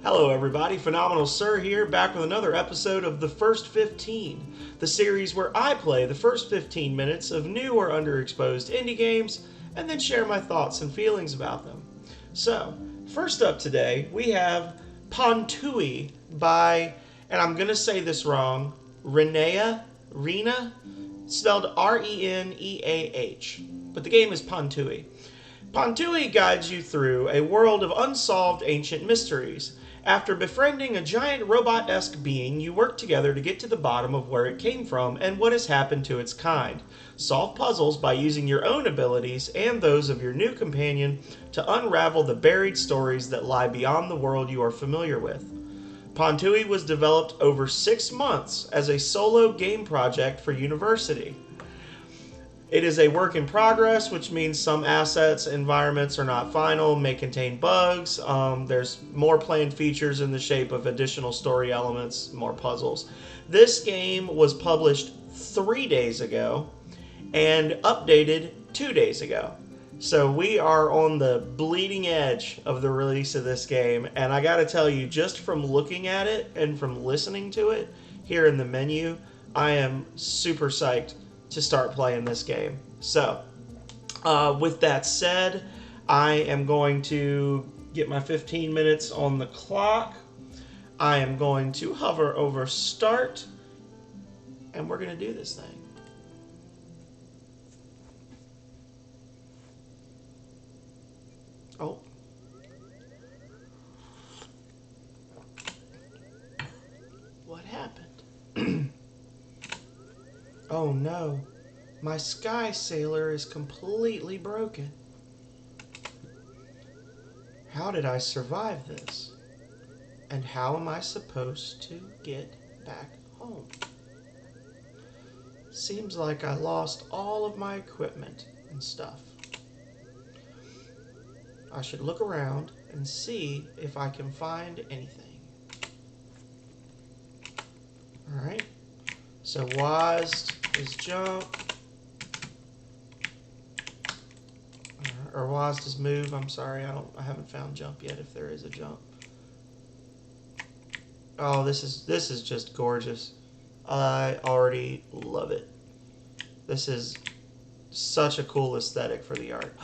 Hello everybody, Phenomenal Sir here, back with another episode of The First 15, the series where I play the first 15 minutes of new or underexposed indie games and then share my thoughts and feelings about them. So, first up today, we have Pontui by, and I'm going to say this wrong, Rena, spelled Reneah, but the game is Pontui. Pontui guides you through a world of unsolved ancient mysteries. After befriending a giant robot-esque being, you work together to get to the bottom of where it came from and what has happened to its kind. Solve puzzles by using your own abilities and those of your new companion to unravel the buried stories that lie beyond the world you are familiar with. Pontui was developed over 6 months as a solo game project for university. It is a work in progress, which means some assets, environments are not final, may contain bugs. There's more planned features in the shape of additional story elements, more puzzles. This game was published 3 days ago and updated 2 days ago. So we are on the bleeding edge of the release of this game. And I gotta tell you, just from looking at it and from listening to it here in the menu, I am super psyched to start playing this game. So, with that said, I am going to get my 15 minutes on the clock. I am going to hover over start, and we're going to do this thing. Oh. What happened? Oh no, my sky sailor is completely broken. How did I survive this? And how am I supposed to get back home? Seems like I lost all of my equipment and stuff. I should look around and see if I can find anything. Alright, so WASD is jump, or WASD is move. I'm sorry, I haven't found jump yet. If there is a jump. Oh, this is just gorgeous. I already love it. This is such a cool aesthetic for the art.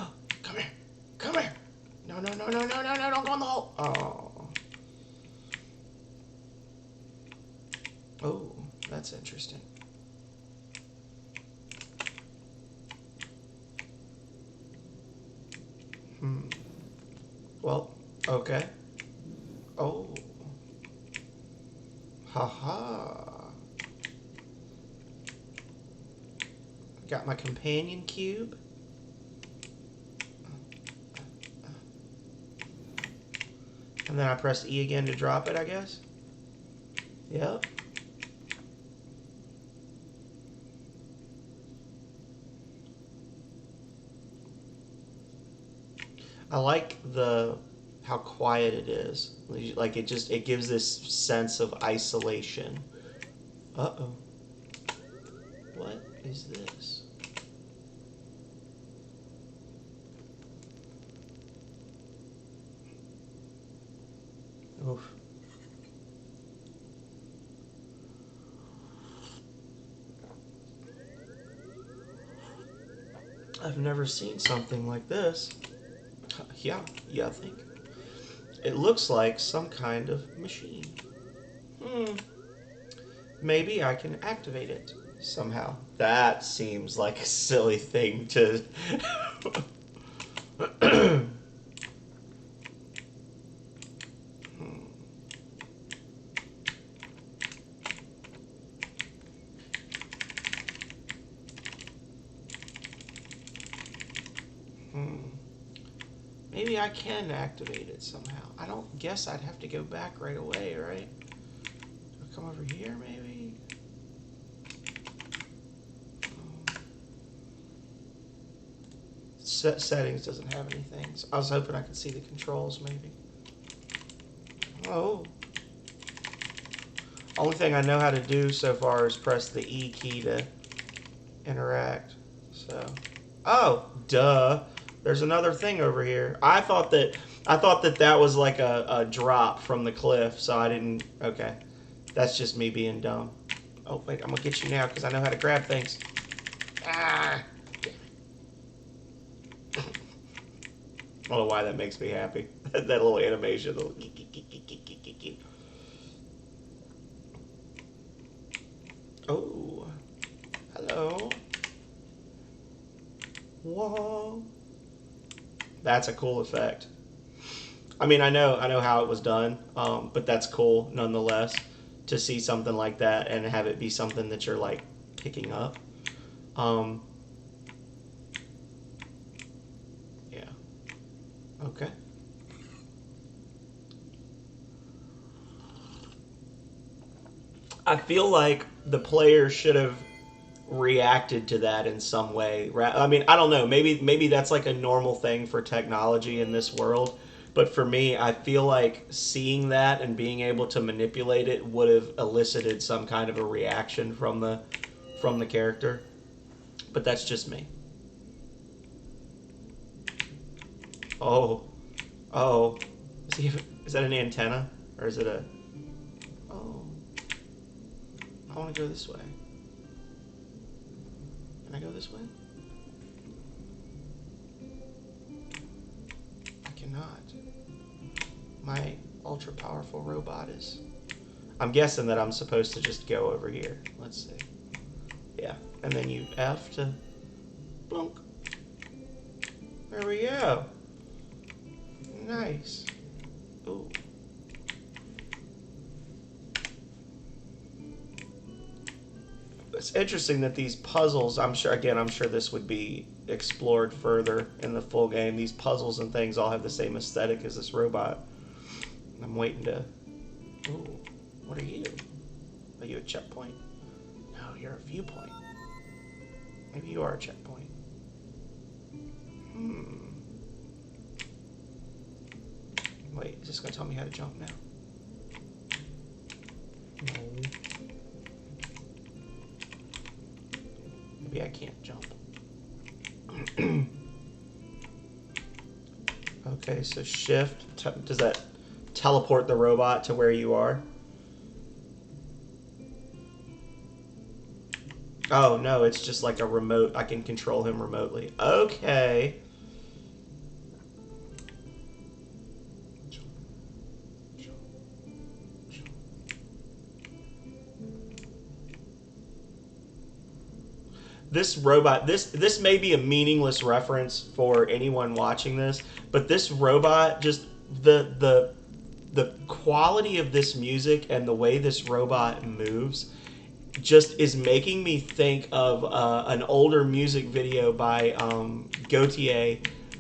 Come here, come here. No, don't go in the hole. Oh, that's interesting. Well, okay. Oh. Haha. Got my companion cube. And then I press E again to drop it, I guess. Yep. I like how quiet it is. Like it gives this sense of isolation. Uh-oh. What is this? Oof. I've never seen something like this. Yeah, I think. It looks like some kind of machine. Maybe I can activate it somehow. That seems like a silly thing to... Maybe I can activate it somehow. I don't guess I'd have to go back right away, right? I'll come over here, maybe? Settings doesn't have anything. So I was hoping I could see the controls, maybe. Oh. Only thing I know how to do so far is press the E key to interact. So, oh, duh. There's another thing over here. I thought that I thought that was like a drop from the cliff, so I didn't. Okay. That's just me being dumb. Oh, wait, I'm gonna get you now because I know how to grab things. Ah! I don't know why that makes me happy. That little animation. Oh, hello. Whoa. That's a cool effect. I mean, I know how it was done, but that's cool nonetheless to see something like that and have it be something that you're like picking up. Yeah. Okay. I feel like the player should have reacted to that in some way. I mean, I don't know. Maybe that's like a normal thing for technology in this world. But for me, I feel like seeing that and being able to manipulate it would have elicited some kind of a reaction from the character. But that's just me. Oh, oh, is that an antenna or is it a? Oh, I want to go this way. Can I go this way? I cannot. My ultra powerful robot is. I'm guessing that I'm supposed to just go over here. Let's see. Yeah, and then you F to blunk. There we go. Nice. Ooh. It's interesting that these puzzles, I'm sure this would be explored further in the full game. These puzzles and things all have the same aesthetic as this robot. I'm waiting to... Ooh, what are you? Are you a checkpoint? No, you're a viewpoint. Maybe you are a checkpoint. Wait, is this going to tell me how to jump now? No. Maybe I can't jump. Okay, so shift. Does that teleport the robot to where you are? Oh, no, it's just like a remote. I can control him remotely. Okay. This robot, this may be a meaningless reference for anyone watching this, but this robot, just the quality of this music and the way this robot moves just is making me think of an older music video by Gautier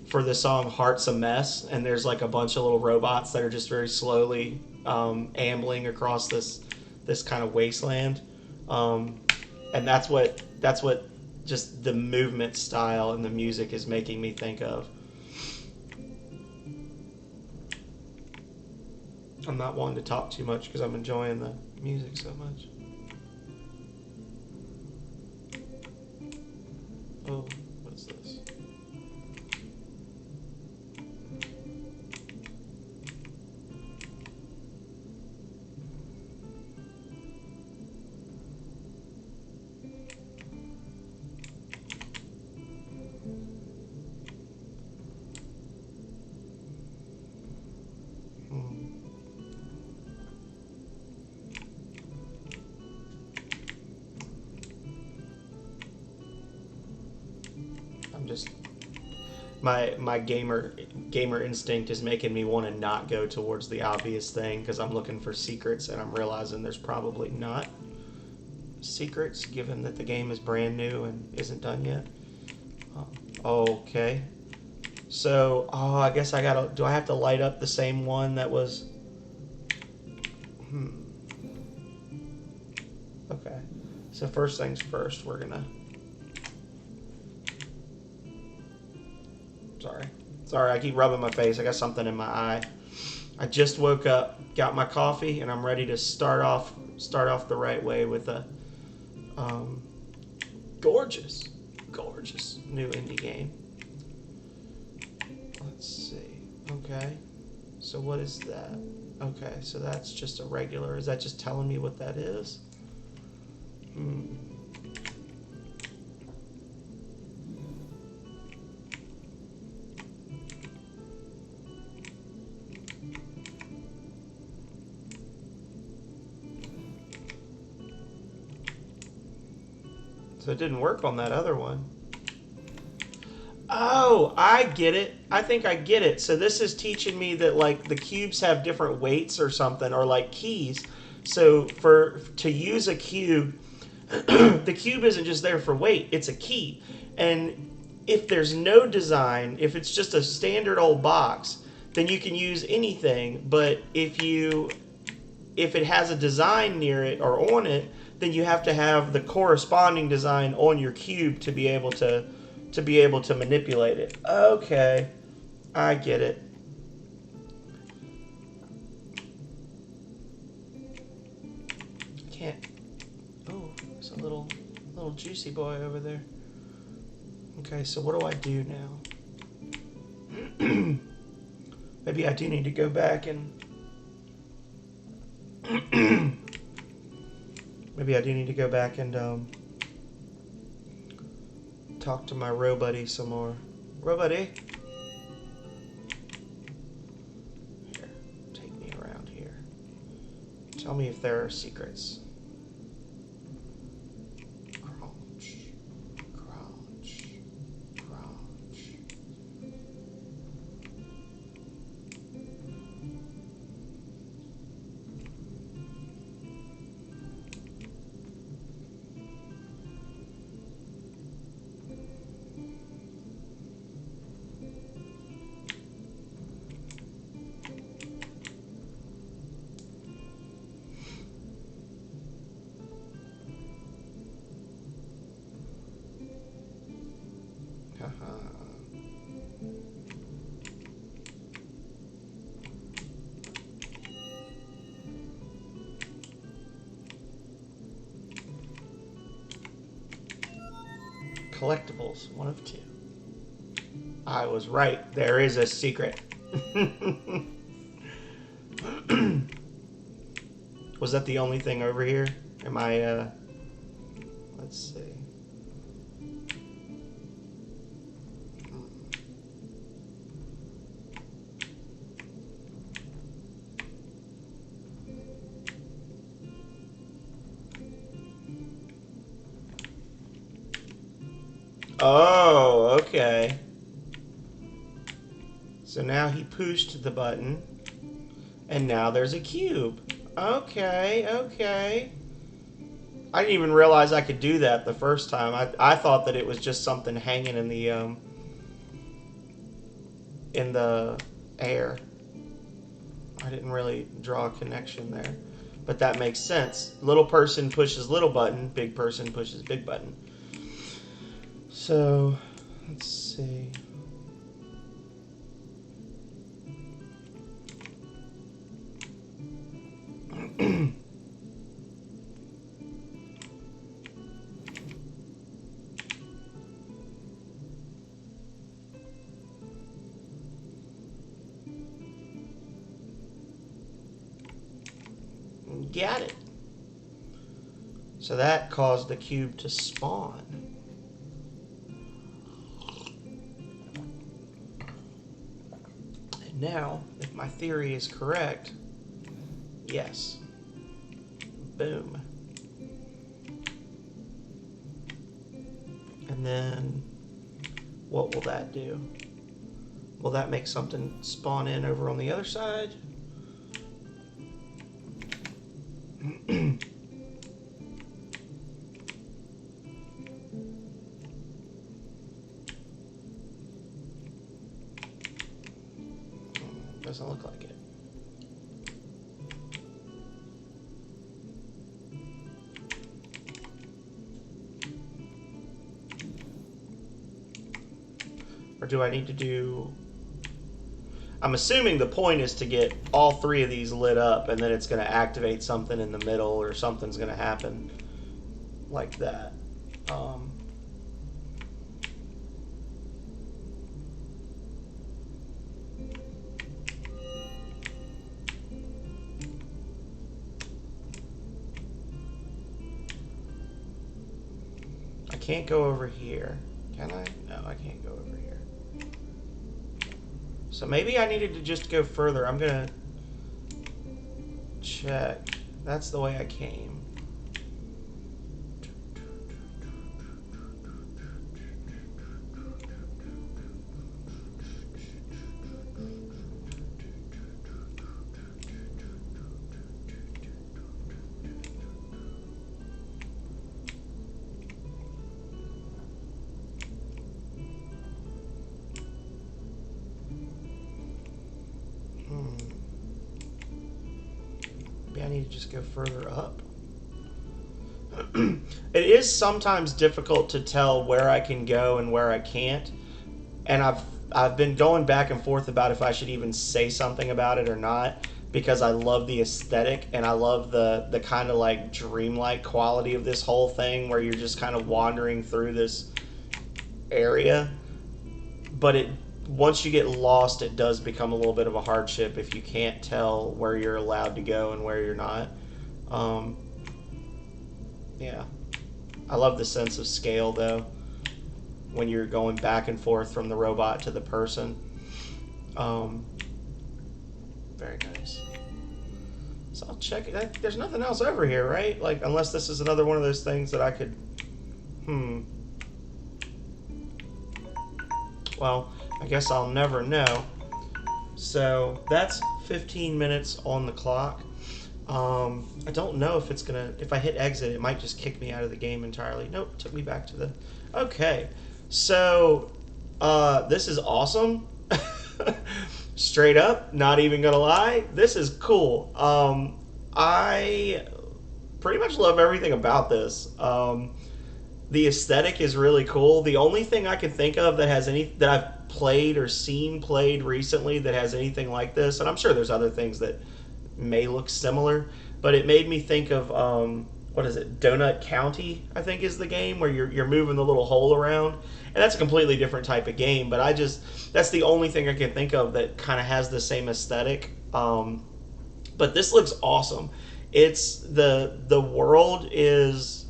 for the song Heart's a Mess, and there's like a bunch of little robots that are just very slowly ambling across this kind of wasteland, and that's what just the movement style and the music is making me think of. I'm not wanting to talk too much because I'm enjoying the music so much. Oh, what's this? Just my gamer instinct is making me want to not go towards the obvious thing because I'm looking for secrets and I'm realizing there's probably not secrets given that the game is brand new and isn't done yet. Okay, so I guess do I have to light up the same one that was? Okay, so first things first, we're gonna. Sorry, I keep rubbing my face. I got something in my eye. I just woke up, got my coffee, and I'm ready to start off the right way with a gorgeous new indie game. Let's see. Okay. So what is that? Okay, so that's just a regular. Is that just telling me what that is? So it didn't work on that other one. Oh, I get it. I think I get it. So this is teaching me that like the cubes have different weights or something, or like keys. So to use a cube, the cube isn't just there for weight, it's a key. And if there's no design, if it's just a standard old box, then you can use anything. But if it has a design near it or on it, then you have to have the corresponding design on your cube to be able to manipulate it. Okay, I get it. Can't. Oh, there's a little juicy boy over there. Okay, so what do I do now? Maybe I do need to go back and maybe I do need to go back and talk to my row buddy some more. Row buddy? Here, take me around here. Tell me if there are secrets. Crouch, crouch, crouch. Collectibles, 1 of 2. I was right. There is a secret. Was that the only thing over here? Am I, let's see. Oh, okay. So now he pushed the button, and now there's a cube. Okay, okay. I didn't even realize I could do that the first time. I thought that it was just something hanging in the air. I didn't really draw a connection there. But that makes sense. Little person pushes little button, big person pushes big button. So, let's see. Got it. So that caused the cube to spawn. And now, if my theory is correct, yes. Boom. And then, what will that do? Will that make something spawn in over on the other side? Doesn't look like it. Or do I need to do... I'm assuming the point is to get all 3 of these lit up, and then it's going to activate something in the middle, or something's going to happen like that. can't go over here. Can I? No, I can't go over here. So maybe I needed to just go further. I'm gonna check. That's the way I came. I need to just go further up. It is sometimes difficult to tell where I can go and where I can't, and I've been going back and forth about if I should even say something about it or not, because I love the aesthetic and I love the kind of like dreamlike quality of this whole thing where you're just kind of wandering through this area. But it once you get lost, it does become a little bit of a hardship if you can't tell where you're allowed to go and where you're not. Yeah. I love the sense of scale, though, when you're going back and forth from the robot to the person. Very nice. So I'll check it. There's nothing else over here, right? Like, unless this is another one of those things that I could... Well, I guess I'll never know. So that's 15 minutes on the clock. I don't know if it's gonna, if I hit exit, it might just kick me out of the game entirely. Nope, took me back to the, okay. So, this is awesome. Straight up, not even gonna lie, this is cool. I pretty much love everything about this. The aesthetic is really cool. The only thing I can think of that has any, that I've played or seen played recently that has anything like this, and I'm sure there's other things that may look similar, but it made me think of what is it, Donut County, I think is the game where you're moving the little hole around, and that's a completely different type of game, but that's the only thing I can think of that kind of has the same aesthetic. But this looks awesome. It's the world is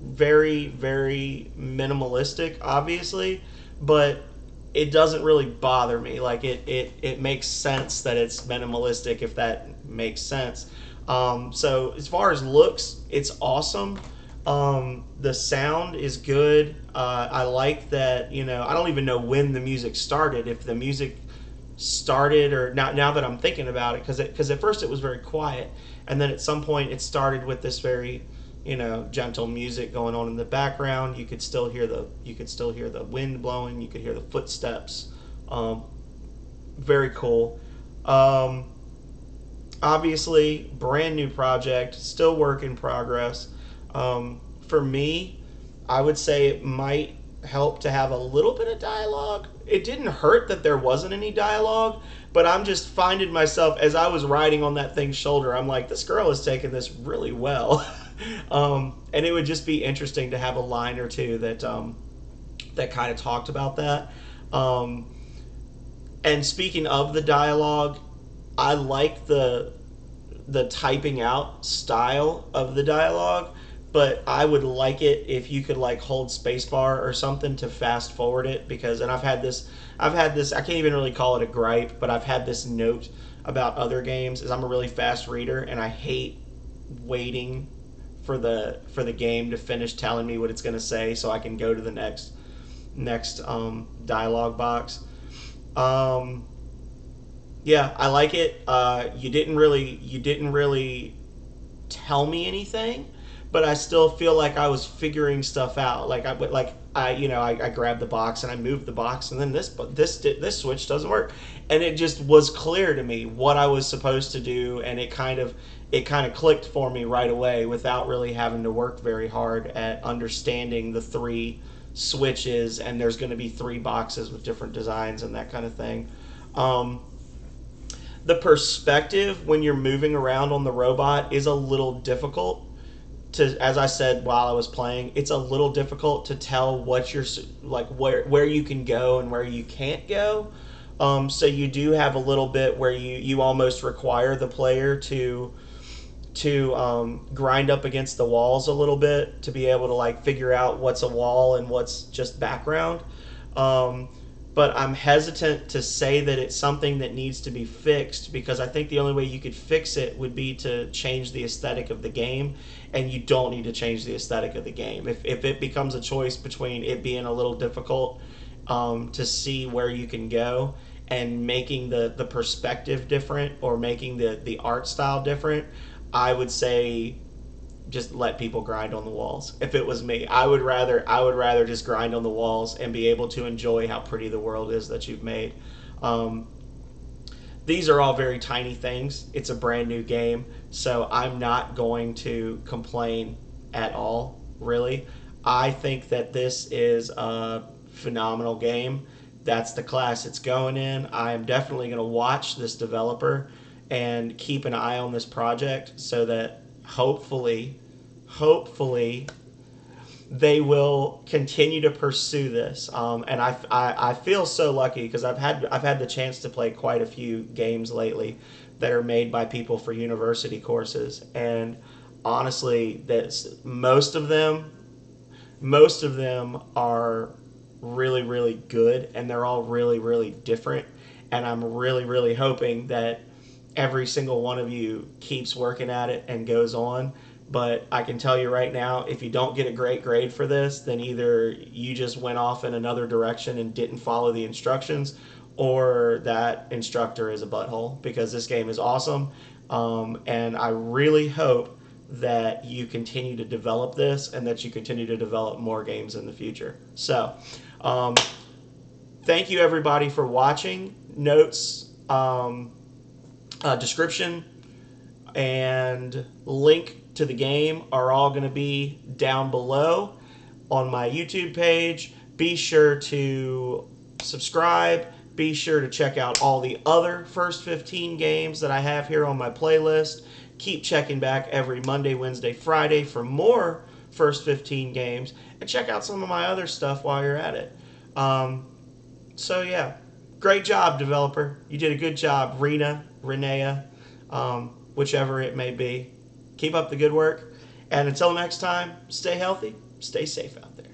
very, very minimalistic, obviously, but it doesn't really bother me. Like, it makes sense that it's minimalistic, if that makes sense. So as far as looks, it's awesome. The sound is good. I like that, I don't even know when the music started, if the music started, or now that I'm thinking about it, because at first it was very quiet, and then at some point it started with this very gentle music going on in the background. You could still hear the wind blowing. You could hear the footsteps. Very cool. Obviously, brand new project, still work in progress. For me, I would say it might help to have a little bit of dialogue. It didn't hurt that there wasn't any dialogue, but I'm just finding myself, as I was riding on that thing's shoulder, I'm like, this girl is taking this really well. And it would just be interesting to have a line or two that kind of talked about that. And speaking of the dialogue, I like the typing out style of the dialogue, but I would like it if you could like hold spacebar or something to fast forward it, because, and I've had this, I can't even really call it a gripe, but I've had this note about other games, is I'm a really fast reader and I hate waiting for the game to finish telling me what it's going to say so I can go to the next dialogue box. Yeah, I like it. You didn't really tell me anything, but I still feel like I was figuring stuff out. I grabbed the box and I moved the box, and then this switch doesn't work, and it just was clear to me what I was supposed to do, and it kind of clicked for me right away without really having to work very hard at understanding the three switches, and there's going to be three boxes with different designs and that kind of thing. The perspective when you're moving around on the robot is a little difficult. As I said while I was playing, it's a little difficult to tell what you're like, where you can go and where you can't go. So you do have a little bit where you almost require the player to to grind up against the walls a little bit to be able to like figure out what's a wall and what's just background. Um, but I'm hesitant to say that it's something that needs to be fixed because I think the only way you could fix it would be to change the aesthetic of the game, and you don't need to change the aesthetic of the game. If it becomes a choice between it being a little difficult to see where you can go and making the perspective different or making the art style different, I would say just let people grind on the walls. If it was me, I would rather just grind on the walls and be able to enjoy how pretty the world is that you've made. Um, these are all very tiny things. It's a brand new game, so I'm not going to complain at all, really. I think that this is a phenomenal game. That's the class it's going in. I am definitely going to watch this developer and keep an eye on this project so that hopefully they will continue to pursue this. And I feel so lucky because I've had the chance to play quite a few games lately that are made by people for university courses, and honestly, that's most of them are really really good, and they're all really really different. And I'm really really hoping that every single one of you keeps working at it and goes on. But I can tell you right now, if you don't get a great grade for this, then either you just went off in another direction and didn't follow the instructions, or that instructor is a butthole, because this game is awesome. And I really hope that you continue to develop this and that you continue to develop more games in the future. So, thank you everybody for watching. Notes, description, and link to the game are all going to be down below on my YouTube page. Be sure to subscribe. Be sure to check out all the other First 15 games that I have here on my playlist. Keep checking back every Monday, Wednesday, Friday for more First 15 games. And check out some of my other stuff while you're at it. So yeah, great job, developer. You did a good job, Renea, whichever it may be. Keep up the good work. And until next time, stay healthy, stay safe out there.